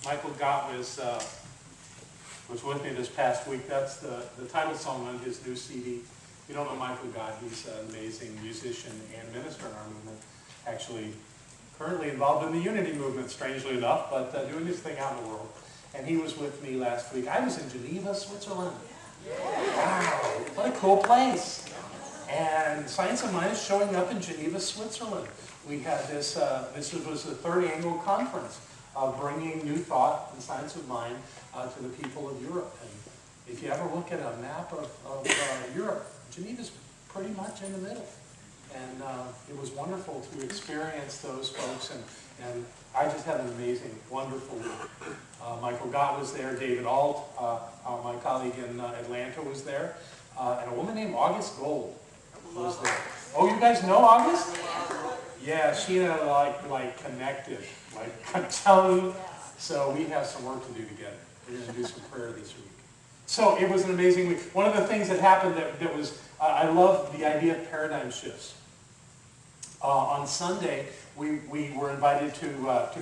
Michael Gott was with me this past week. That's the title song on his new CD. If you don't know Michael Gott, he's an amazing musician and minister in our movement. Actually, currently involved in the Unity movement, strangely enough, but doing his thing out in the world. And he was with me last week. I was in Geneva, Switzerland. Wow, what a cool place. And Science of Mind is showing up in Geneva, Switzerland. We had this was the third annual conference of bringing new thought and science of mind to the people of Europe. And if you ever look at a map of Europe, Geneva's pretty much in the middle. And it was wonderful to experience those folks, and I just had an amazing, wonderful week. Michael Gott was there, David Alt, my colleague in Atlanta was there, and a woman named August Gold was there. Oh, you guys know August? Yeah, she and I like connected, like I'm telling you. So we have some work to do together. We're going to do some prayer this week. So it was an amazing week. One of the things that happened that was, I love the idea of paradigm shifts. On Sunday, we were invited to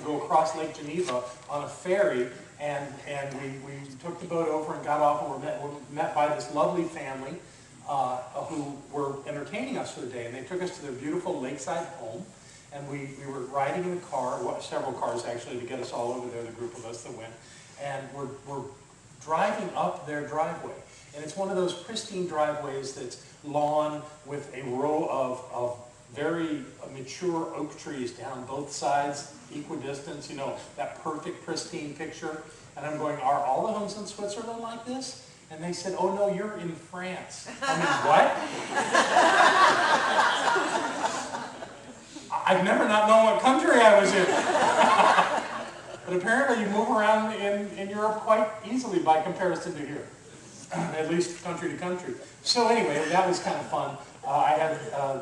go across Lake Geneva on a ferry, and we took the boat over and got off, and were met by this lovely family who were entertaining us for the day. And they took us to their beautiful lakeside home, and we were riding in the car, several cars actually, to get us all over there, the group of us that went, and we're driving up their driveway. And it's one of those pristine driveways that's lawn with a row of very mature oak trees down both sides, equidistance, you know, that perfect pristine picture. And I'm going, are all the homes in Switzerland like this? And they said, oh no, you're in France. I mean, what? I've never not known what country I was in. But apparently you move around in Europe quite easily by comparison to here. At least country to country. So anyway, that was kind of fun. I had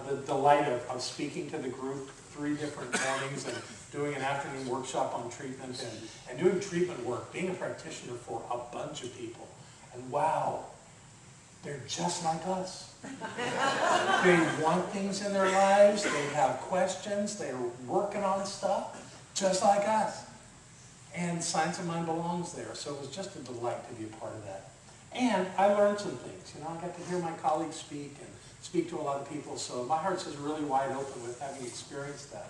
the delight of speaking to the group 3 different mornings and doing an afternoon workshop on treatment and doing treatment work, being a practitioner for a bunch of people. And wow, they're just like us. They want things in their lives, they have questions, they're working on stuff, just like us. And Science of Mind belongs there, so it was just a delight to be a part of that. And I learned some things. You know, I got to hear my colleagues speak and speak to a lot of people, so my heart's just really wide open with having experienced that.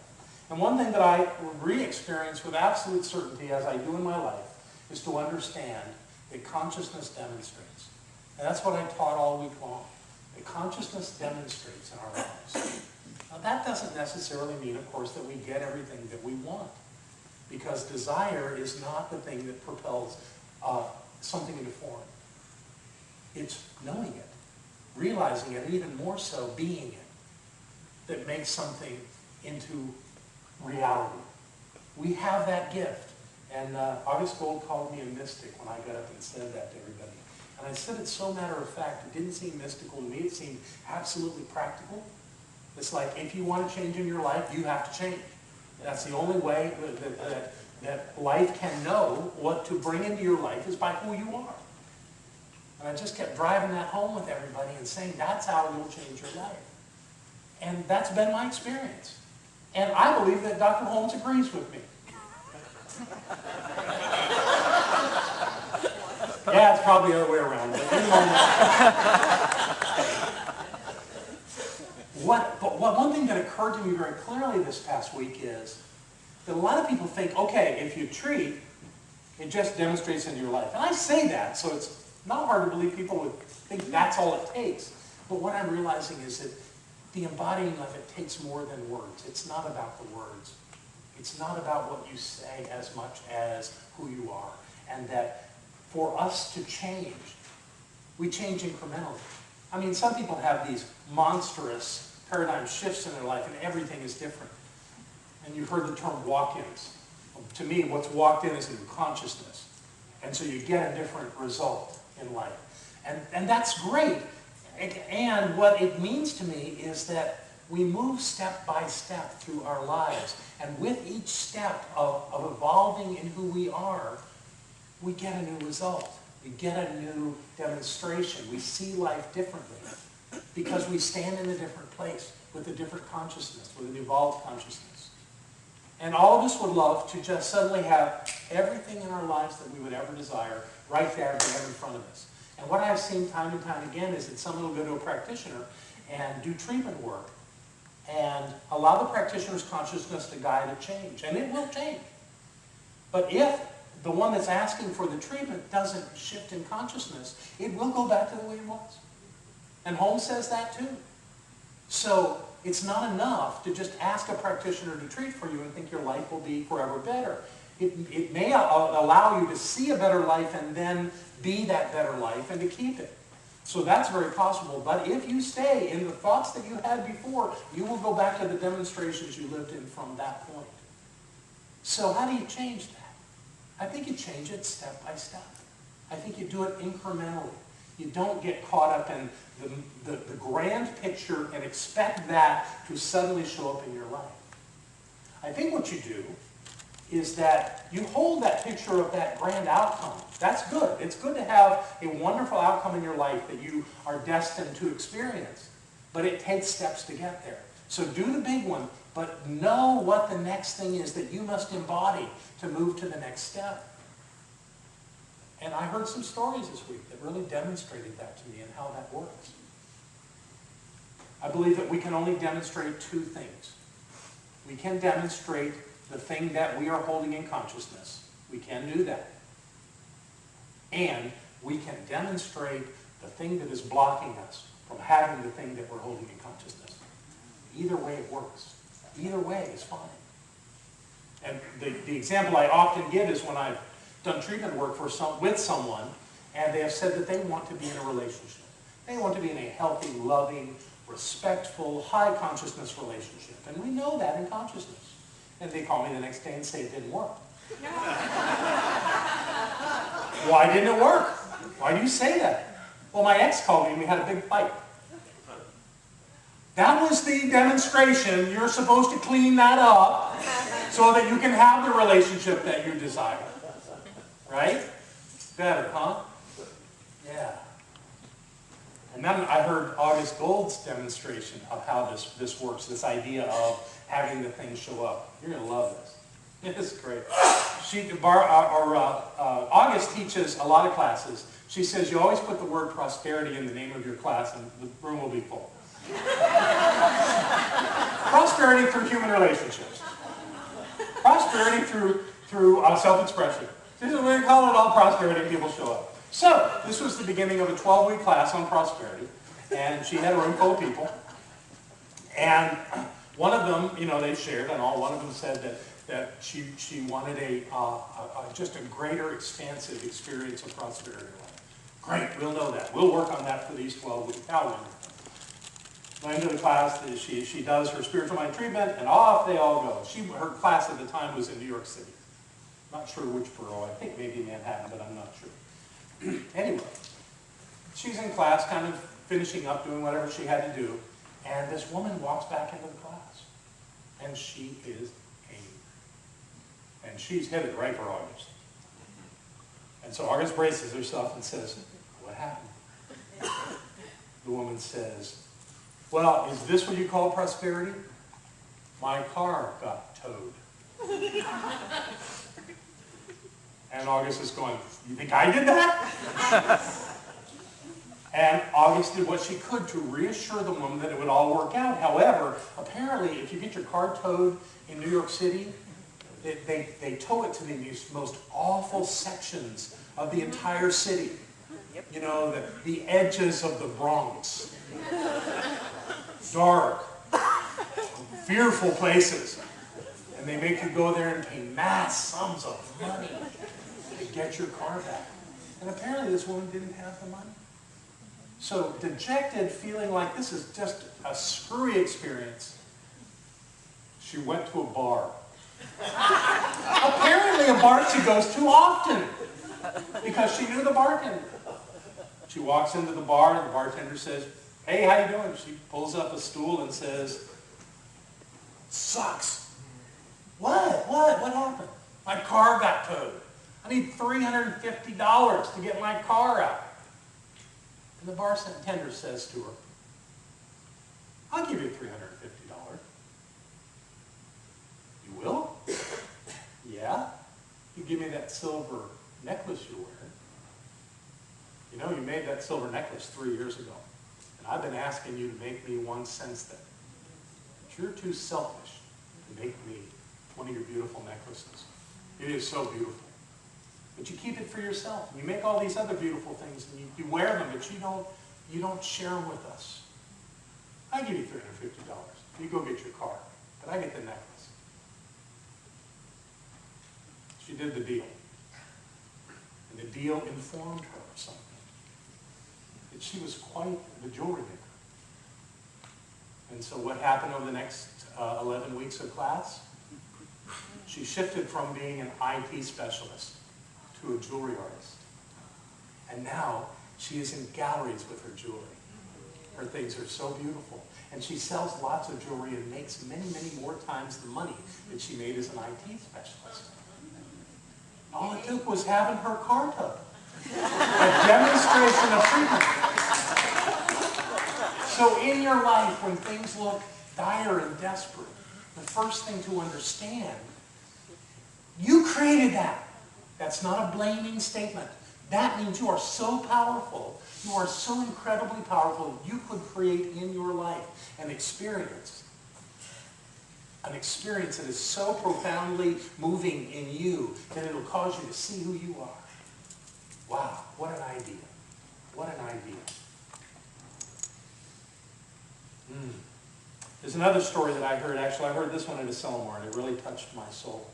And one thing that I re-experience with absolute certainty, as I do in my life, is to understand that consciousness demonstrates. And that's what I taught all week long. That consciousness demonstrates in our lives. Now that doesn't necessarily mean, of course, that we get everything that we want. Because desire is not the thing that propels something into form. It's knowing it, realizing it, and even more so, being it, that makes something into reality. We have that gift. And August Gold called me a mystic when I got up and said that to everybody. And I said it so matter of fact. It didn't seem mystical to me. It seemed absolutely practical. It's like, if you want to change in your life, you have to change. That's the only way that life can know what to bring into your life is by who you are. And I just kept driving that home with everybody and saying, that's how you'll change your life. And that's been my experience. And I believe that Dr. Holmes agrees with me. Yeah, it's probably the other way around. But one thing that occurred to me very clearly this past week is that a lot of people think, okay, if you treat, it just demonstrates in your life. And I say that, so it's not hard to believe people would think that's all it takes. But what I'm realizing is that the embodying of it takes more than words. It's not about the words. It's not about what you say as much as who you are. And that for us to change, we change incrementally. I mean, some people have these monstrous paradigm shifts in their life and everything is different. And you've heard the term walk-ins. To me, what's walked in is new consciousness. And so you get a different result in life. And that's great. And what it means to me is that we move step by step through our lives. And with each step of evolving in who we are, we get a new result. We get a new demonstration. We see life differently because we stand in a different place with a different consciousness, with an evolved consciousness. And all of us would love to just suddenly have everything in our lives that we would ever desire right there in front of us. And what I've seen time and time again is that someone will go to a practitioner and do treatment work and allow the practitioner's consciousness to guide a change. And it will change. But if the one that's asking for the treatment doesn't shift in consciousness, it will go back to the way it was. And Holmes says that too. So it's not enough to just ask a practitioner to treat for you and think your life will be forever better. It may allow you to see a better life and then be that better life and to keep it. So that's very possible. But if you stay in the thoughts that you had before, you will go back to the demonstrations you lived in from that point. So how do you change that? I think you change it step by step. I think you do it incrementally. You don't get caught up in the grand picture and expect that to suddenly show up in your life. I think what you do is that you hold that picture of that grand outcome. That's good. It's good to have a wonderful outcome in your life that you are destined to experience. But it takes steps to get there. So do the big one, but know what the next thing is that you must embody to move to the next step. And I heard some stories this week that really demonstrated that to me and how that works. I believe that we can only demonstrate two things. We can demonstrate the thing that we are holding in consciousness. We can do that. And we can demonstrate the thing that is blocking us from having the thing that we're holding in consciousness. Either way it works. Either way is fine. And the example I often give is when I've done treatment work with someone and they have said that they want to be in a relationship. They want to be in a healthy, loving, respectful, high consciousness relationship. And we know that in consciousness. And they call me the next day and say it didn't work. Why didn't it work? Why do you say that? Well, my ex called me and we had a big fight. That was the demonstration. You're supposed to clean that up so that you can have the relationship that you desire. Right? Better, huh? Yeah. And then I heard August Gold's demonstration of how this works, this idea of having the thing show up. You're going to love this. It's great. August teaches a lot of classes. She says you always put the word prosperity in the name of your class and the room will be full. Prosperity through human relationships. Prosperity through self-expression. This is what we call it, all prosperity, and people show up. So, this was the beginning of a 12-week class on prosperity, and she had a room full of people. And one of them, they shared, and one of them said that she wanted just a greater, expansive experience of prosperity. Great, we'll know that. We'll work on that for these 12 weeks. How wonderful. By the end of the class, she does her spiritual mind treatment, and off they all go. Her class at the time was in New York City. Not sure which borough. I think maybe Manhattan, but I'm not sure. Anyway, she's in class, kind of finishing up, doing whatever she had to do, and this woman walks back into the class, and she is angry. And she's headed right for August. And so August braces herself and says, "What happened?" The woman says, "Well, is this what you call prosperity? My car got towed." And August is going, "You think I did that?" And August did what she could to reassure the woman that it would all work out. However, apparently, if you get your car towed in New York City, they tow it to the most awful sections of the entire city. You know, the edges of the Bronx. Dark, fearful places. And they make you go there and pay mass sums of money to get your car back. And apparently this woman didn't have the money. So dejected, feeling like this is just a screwy experience, she went to a bar. Apparently a bar she goes to often because she knew the bartender. She walks into the bar and the bartender says, "Hey, how you doing?" She pulls up a stool and says, "Sucks." What happened? My car got towed. I need $350 to get my car out. And the bartender says to her, "I'll give you $350. You will?" Yeah? You give me that silver necklace you're wearing. You know, you made that silver necklace 3 years ago. And I've been asking you to make me one since then. But you're too selfish to make me one of your beautiful necklaces. It is so beautiful. But you keep it for yourself. You make all these other beautiful things and you wear them, but you don't share them with us. I give you $350. You go get your car, but I get the necklace. She did the deal. And the deal informed her of something. That she was quite the jewelry maker. And so what happened over the next 11 weeks of class? She shifted from being an IT specialist to a jewelry artist. And now she is in galleries with her jewelry. Her things are so beautiful. And she sells lots of jewelry and makes many, many more times the money that she made as an IT specialist. All it took was having her car towed. A demonstration of freedom. So in your life, when things look dire and desperate, the first thing to understand, you created that. That's not a blaming statement. That means you are so powerful, you are so incredibly powerful, you could create in your life an experience that is so profoundly moving in you that it'll cause you to see who you are. Wow, what an idea. What an idea. There's another story that I heard. Actually, I heard this one at a seminar, and it really touched my soul.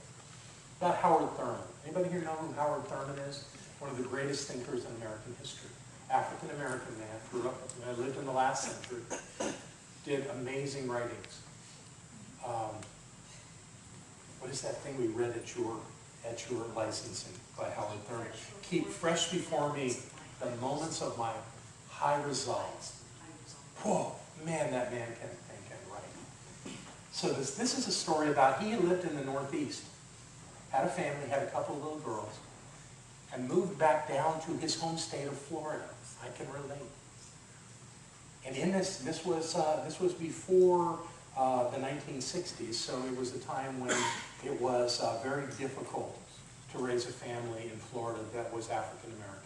About Howard Thurman. Anybody here know who Howard Thurman is? One of the greatest thinkers in American history. African-American man, grew up, lived in the last century, did amazing writings. What is that thing we read at your licensing by Howard Thurman? Keep fresh before me the moments of my high resolve. Whoa, man, that man can think and write. So this is a story about, he lived in the Northeast, had a family, had a couple of little girls, and moved back down to his home state of Florida. I can relate. And in this was before the 1960s, so it was a time when it was very difficult to raise a family in Florida that was African American.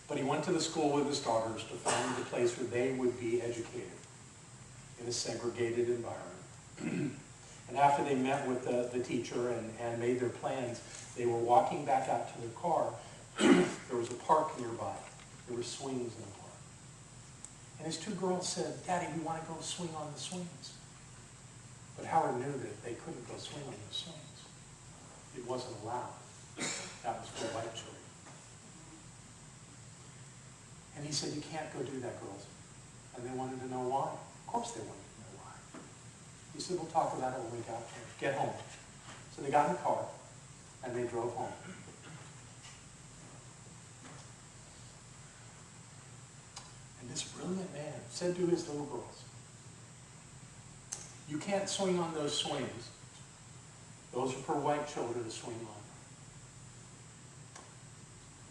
But he went to the school with his daughters to find a place where they would be educated in a segregated environment. And after they met with the teacher and made their plans, they were walking back out to their car. There was a park nearby. There were swings in the park. And his two girls said, "Daddy, we want to go swing on the swings." But Howard knew that they couldn't go swing on the swings. It wasn't allowed. That was for white children. And he said, "You can't go do that, girls." And they wanted to know why. Of course they wanted to know why. He said, "We'll talk about it when we get home." So they got in the car and they drove home. And this brilliant man said to his little girls, "You can't swing on those swings. Those are for white children to swing on."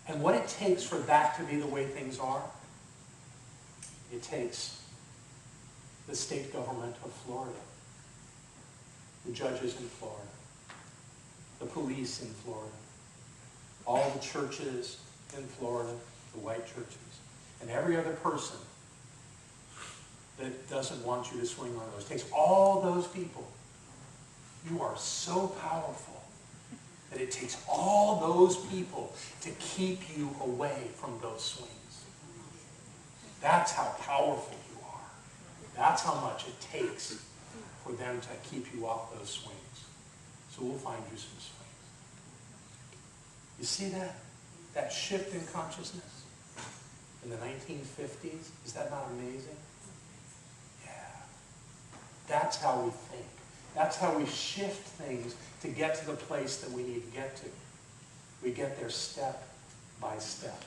And what it takes for that to be the way things are, it takes the state government of Florida, the judges in Florida, the police in Florida, all the churches in Florida, the white churches, and every other person that doesn't want you to swing on those. It takes all those people. You are so powerful that it takes all those people to keep you away from those swings. That's how powerful you are. That's how much it takes for them to keep you off those swings. So we'll find you some swings. You see that? That shift in consciousness in the 1950s? Is that not amazing? Yeah. That's how we think. That's how we shift things to get to the place that we need to get to. We get there step by step.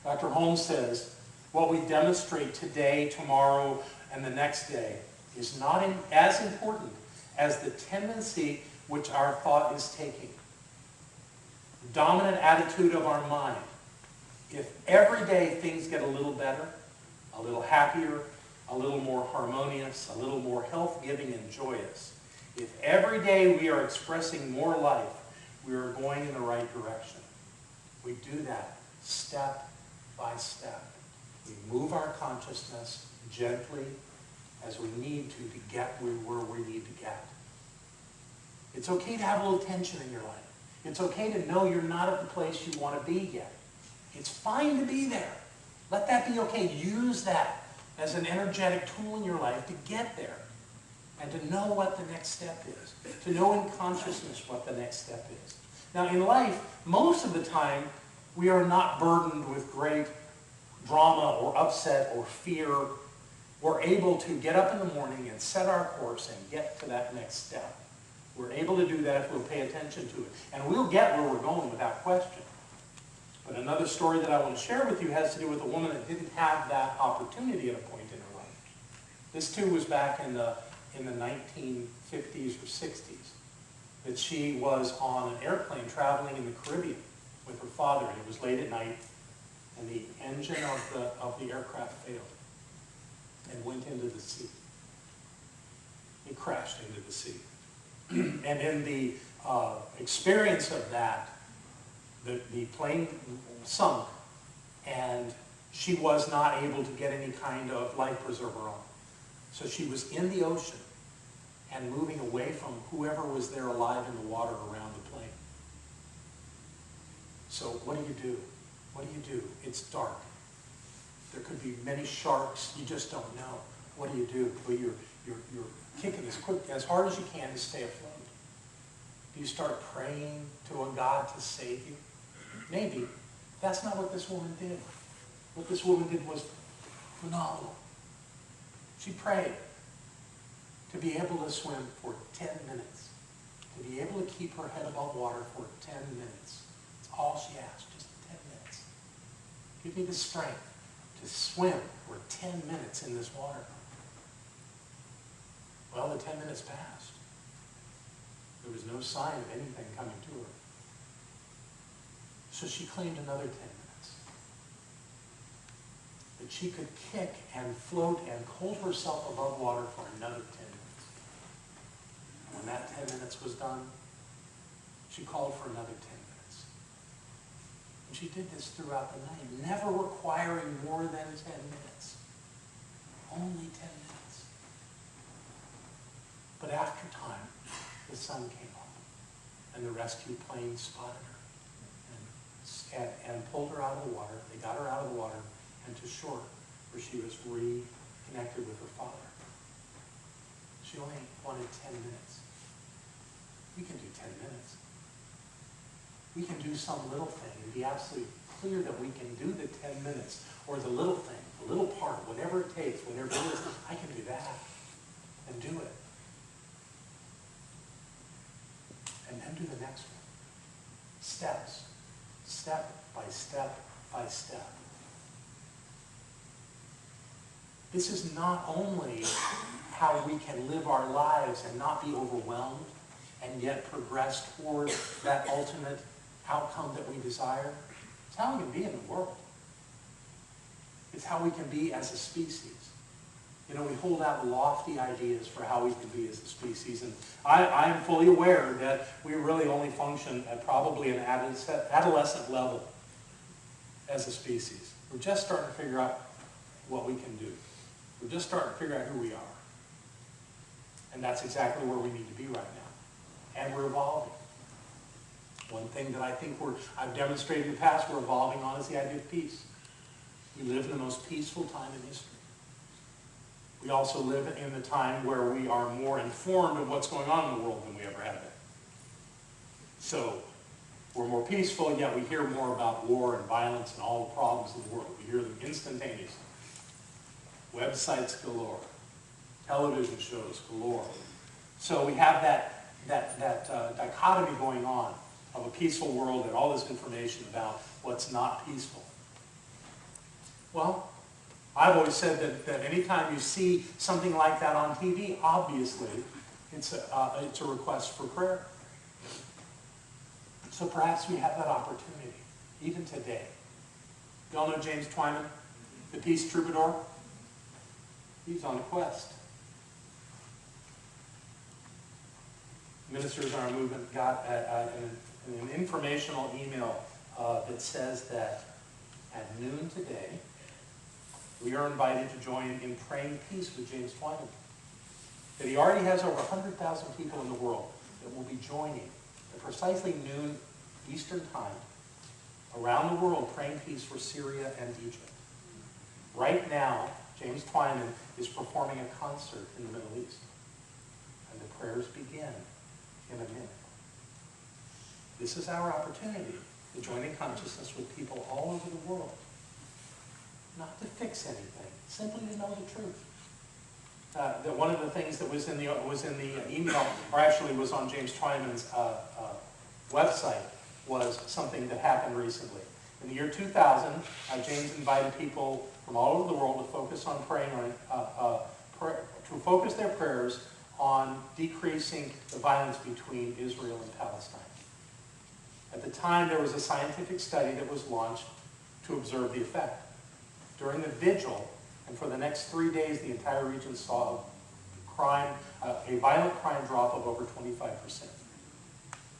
Dr. Holmes says, what we demonstrate today, tomorrow, and the next day is not as important as the tendency which our thought is taking. The dominant attitude of our mind. If every day things get a little better, a little happier, a little more harmonious, a little more health-giving and joyous, If every day we are expressing more life, we are going in the right direction. We do that step by step. We move our consciousness gently as we need to get where we need to get. It's okay to have a little tension in your life. It's okay to know you're not at the place you want to be yet. It's fine to be there. Let that be okay. Use that as an energetic tool in your life to get there and to know what the next step is, to know in consciousness what the next step is. Now, in life, most of the time, we are not burdened with great drama or upset or fear. We're able to get up in the morning and set our course and get to that next step. We're able to do that if we'll pay attention to it. And we'll get where we're going without question. But another story that I want to share with you has to do with a woman that didn't have that opportunity at a point in her life. This too was back in the 1950s or 60s. That she was on an airplane traveling in the Caribbean with her father, and it was late at night, and the engine of the aircraft failed and went into the sea. It crashed into the sea. And in the experience of that, the plane sunk, and she was not able to get any kind of life preserver on. So she was in the ocean and moving away from whoever was there alive in the water around the plane. So what do? What do? It's dark. There could be many sharks. You just don't know. What do? Well, you're kicking as hard as you can to stay afloat. Do you start praying to a God to save you? Maybe. That's not what this woman did. What this woman did was phenomenal. She prayed to be able to swim for 10 minutes, to be able to keep her head above water for 10 minutes. That's all she asked, just 10 minutes. Give me the strength to swim for 10 minutes in this water. Well, the 10 minutes passed. There was no sign of anything coming to her. So she claimed another 10 minutes. That she could kick and float and hold herself above water for another 10 minutes. And when that 10 minutes was done, she called for another 10 minutes. And she did this throughout the night, never requiring more than 10 minutes. Only 10 minutes. But after time, the sun came up, and the rescue plane spotted her and pulled her out of the water. They got her out of the water and to shore, where she was reconnected with her father. She only wanted 10 minutes. We can do 10 minutes. We can do some little thing and be absolutely clear that we can do the 10 minutes, or the little thing, the little part, whatever it takes, whatever it is, I can do that and do it. And then do the next one. Steps. Step by step by step. This is not only how we can live our lives and not be overwhelmed and yet progress toward that ultimate outcome that we desire. It's how we can be in the world. It's how we can be as a species. You know, we hold out lofty ideas for how we can be as a species, and I am fully aware that we really only function at probably an adolescent level as a species. We're just starting to figure out what we can do. We're just starting to figure out who we are. And that's exactly where we need to be right now. And we're evolving. One thing that I think I've demonstrated in the past we're evolving on is the idea of peace. We live in the most peaceful time in history. We also live in the time where we are more informed of what's going on in the world than we ever have been. So we're more peaceful, yet we hear more about war and violence and all the problems in the world. We hear them instantaneously. Websites galore. Television shows galore. So we have that dichotomy going on of a peaceful world and all this information about what's not peaceful. Well, I've always said that anytime you see something like that on TV, obviously it's a request for prayer. So perhaps we have that opportunity, even today. You all know James Twyman, the peace troubadour? He's on a quest. ministers in our movement got an informational email that says that at noon today, we are invited to join in praying peace with James Twyman. That he already has over 100,000 people in the world that will be joining at precisely noon Eastern time around the world praying peace for Syria and Egypt. Right now, James Twyman is performing a concert in the Middle East. And the prayers begin in a minute. This is our opportunity to join in consciousness with people all over the world. Not to fix anything, simply to know the truth. That one of the things that was in the email, or actually was on James Twyman's website, was something that happened recently. In the year 2000, James invited people from all over the world to focus on praying, to focus their prayers on decreasing the violence between Israel and Palestine. At the time, there was a scientific study that was launched to observe the effect. During the vigil, and for the next 3 days, the entire region saw a violent crime drop of over 25%.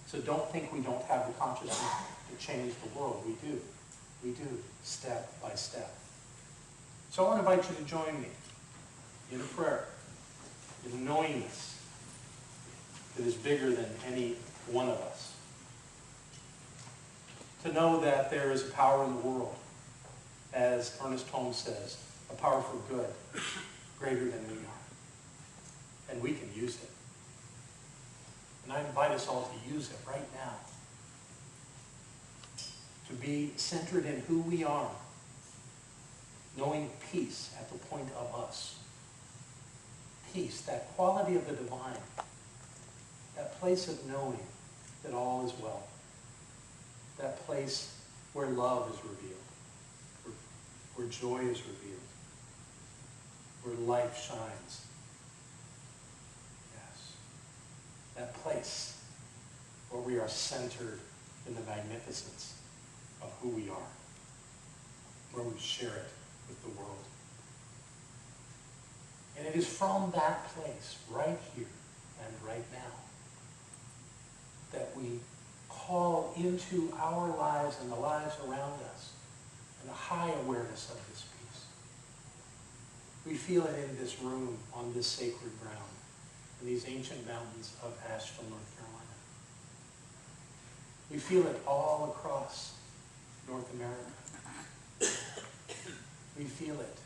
So don't think we don't have the consciousness to change the world. We do. We do, step by step. So I want to invite you to join me in a prayer, in a knowingness that is bigger than any one of us. To know that there is a power in the world, as Ernest Holmes says, a power for good, greater than we are. And we can use it. And I invite us all to use it right now. To be centered in who we are, knowing peace at the point of us. Peace, that quality of the divine, that place of knowing that all is well, that place where love is revealed, where joy is revealed, where life shines. Yes. That place where we are centered in the magnificence of who we are, where we share it with the world. And it is from that place, right here and right now, that we call into our lives and the lives around us and a high awareness of this peace. We feel it in this room, on this sacred ground, in these ancient mountains of Asheville, North Carolina. We feel it all across North America. We feel it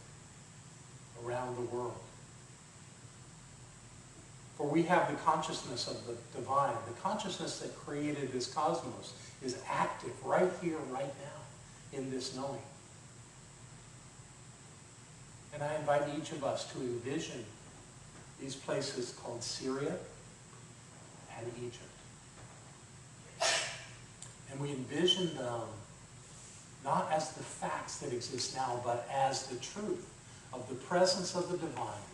around the world. For we have the consciousness of the divine. The consciousness that created this cosmos is active right here, right now, in this knowing. And I invite each of us to envision these places called Syria and Egypt. And we envision them not as the facts that exist now, but as the truth of the presence of the divine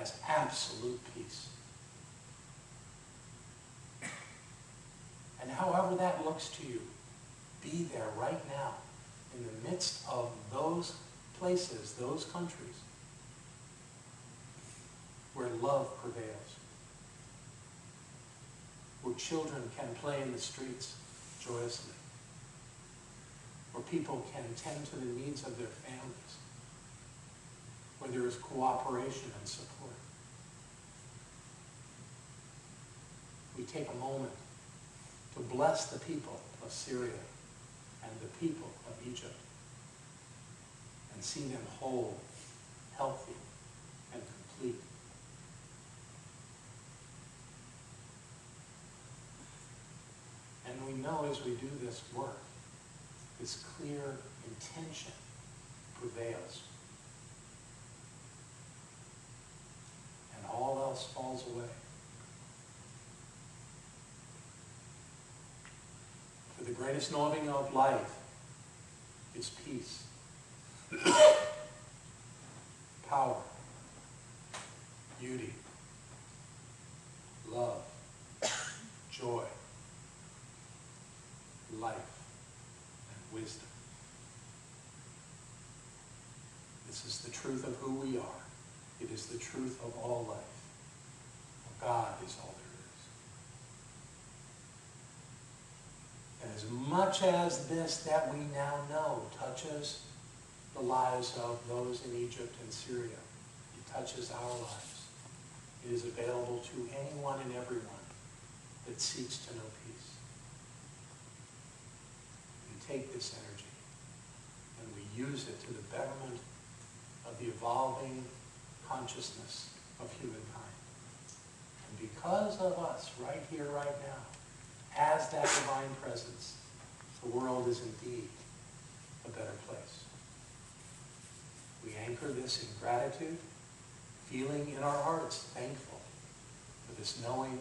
as absolute peace. And however that looks to you, be there right now in the midst of those places, those countries, where love prevails, where children can play in the streets joyously, where people can tend to the needs of their families, where there is cooperation and support. We take a moment to bless the people of Syria and the people of Egypt and see them whole, healthy, and complete. And we know as we do this work, this clear intention prevails. And all else falls away. For the greatest knowing of life is peace, power, beauty, love, joy, life, and wisdom. This is the truth of who we are. It is the truth of all life. God is all there is. as much as this that we now know touches the lives of those in Egypt and Syria, it touches our lives. It is available to anyone and everyone that seeks to know peace. We take this energy and we use it to the betterment of the evolving consciousness of humankind. And because of us, right here, right now, as that divine presence, the world is indeed a better place. We anchor this in gratitude, feeling in our hearts thankful for this knowing,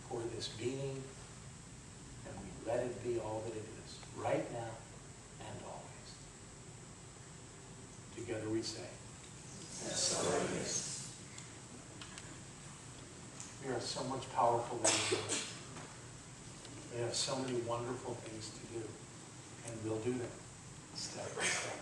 for this being, and we let it be all that it is, right now and always. Together we say, so it is. We are so much powerful than we know. We have so many wonderful things to do, and we'll do them step by step.